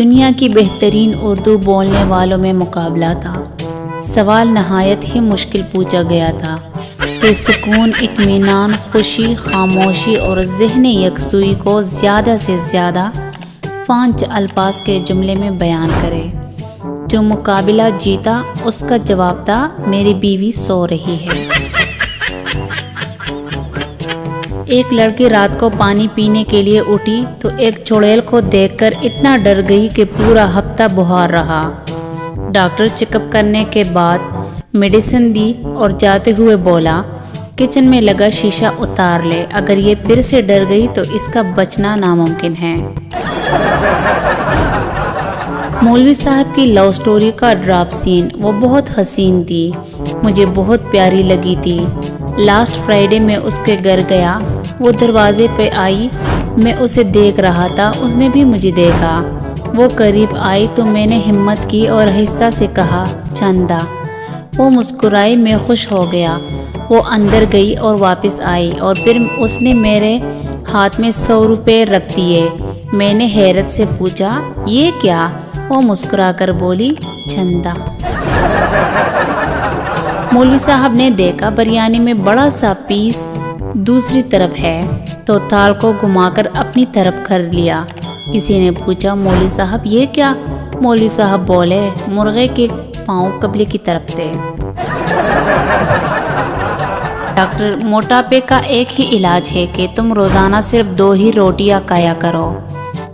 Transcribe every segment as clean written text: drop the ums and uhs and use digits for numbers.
دنیا کی بہترین اردو بولنے والوں میں مقابلہ تھا۔ سوال نہایت ہی مشکل پوچھا گیا تھا کہ سکون، اطمینان، خوشی، خاموشی اور ذہنی یکسوئی کو زیادہ سے زیادہ 5 الفاظ کے جملے میں بیان کرے۔ جو مقابلہ جیتا اس کا جواب تھا، میری بیوی سو رہی ہے۔ ایک لڑکی رات کو پانی پینے کے لیے اٹھی تو ایک چڑیل کو دیکھ کر اتنا ڈر گئی کہ پورا ہفتہ بخار رہا۔ ڈاکٹر چیک اپ کرنے کے بعد میڈیسن دی اور جاتے ہوئے بولا، کچن میں لگا شیشہ اتار لے، اگر یہ پھر سے ڈر گئی تو اس کا بچنا ناممکن ہے۔ مولوی صاحب کی لو سٹوری کا ڈراپ سین، وہ بہت حسین تھی، مجھے بہت پیاری لگی تھی۔ لاسٹ فرائیڈے میں اس کے گھر گیا، وہ دروازے پہ آئی، میں اسے دیکھ رہا تھا، اس نے بھی مجھے دیکھا۔ وہ قریب آئی تو میں نے ہمت کی اور آہستہ سے کہا، چندا۔ وہ مسکرائی، میں خوش ہو گیا۔ وہ اندر گئی اور واپس آئی اور پھر اس نے میرے ہاتھ میں 100 روپے رکھ دیے۔ میں نے حیرت سے پوچھا، یہ کیا؟ وہ مسکرا کر بولی، چندا۔ مولوی صاحب نے دیکھا بریانی میں بڑا سا پیس دوسری طرف ہے تو تال کو گھما کر اپنی طرف کر لیا۔ کسی نے پوچھا، مولوی صاحب یہ کیا؟ مولوی صاحب بولے، مرغے کے پاؤں قبلے کی طرف تھے۔ ڈاکٹر، موٹاپے کا ایک ہی علاج ہے کہ تم روزانہ صرف 2 ہی روٹیاں کھایا کرو۔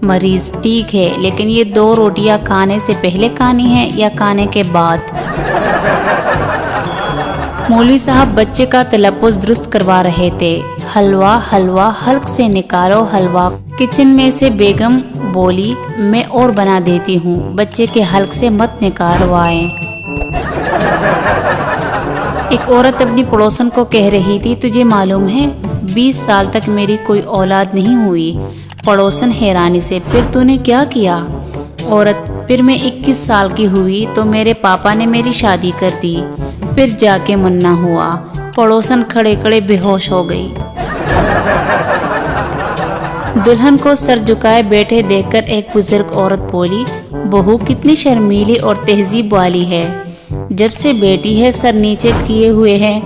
مریض، ٹھیک ہے، لیکن یہ 2 روٹیاں کھانے سے پہلے کھانی ہے یا کھانے کے بعد؟ مولوی صاحب بچے کا تلفظ درست کروا رہے تھے۔ حلوہ، حلوہ، حلق سے نکالو حلوہ۔ کچن میں سے بیگم بولی، میں اور بنا دیتی ہوں، بچے کے حلق سے مت نکالوائیں۔ ایک عورت اپنی پڑوسن کو کہہ رہی تھی، تجھے معلوم ہے 20 سال تک میری کوئی اولاد نہیں ہوئی۔ پڑوسن حیرانی سے، پھر تو نے کیا کیا؟ عورت، پھر میں 21 سال کی ہوئی تو میرے پاپا نے میری شادی کر دی، پھر جا کے مننا ہوا۔ پڑوسن کھڑے کھڑے بے ہوش ہو گئی۔ دلہن کو سر جھکائے بیٹھے دیکھ کر ایک بزرگ عورت بولی، بہو کتنی شرمیلی اور تہذیب والی ہے، جب سے بیٹی ہے سر نیچے کیے ہوئے ہے،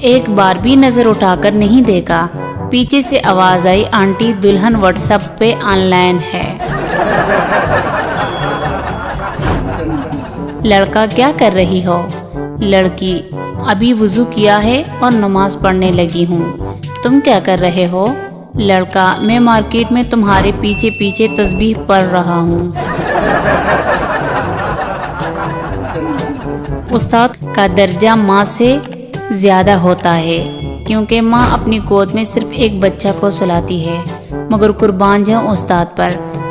ایک بار بھی نظر اٹھا کر نہیں دیکھا۔ پیچھے سے آواز آئی، آنٹی دلہن واٹس ایپ پہ آن لائن ہے۔ لڑکا، کیا کر رہی ہو؟ لڑکی، ابھی وضو کیا ہے اور نماز پڑھنے لگی ہوں۔ تم کیا کر رہے ہو؟ لڑکا، میں مارکیٹ میں تمہارے پیچھے پیچھے تسبیح پڑھ رہا ہوں۔ استاد کا درجہ ماں سے زیادہ ہوتا ہے، کیونکہ ماں اپنی گود میں صرف ایک بچہ کو سلاتی ہے، مگر قربان جاؤں استاد پر،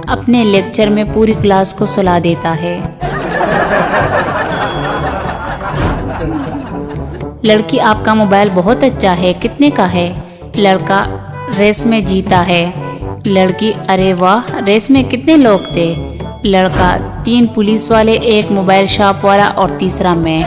اپنے لیکچر میں پوری کلاس کو سلا دیتا ہے۔ لڑکی، آپ کا موبائل بہت اچھا ہے، کتنے کا ہے؟ لڑکا، ریس میں جیتا ہے۔ لڑکی، ارے واہ، ریس میں کتنے لوگ تھے؟ لڑکا، 3 پولیس والے، 1 موبائل شاپ والا اور تیسرا میں۔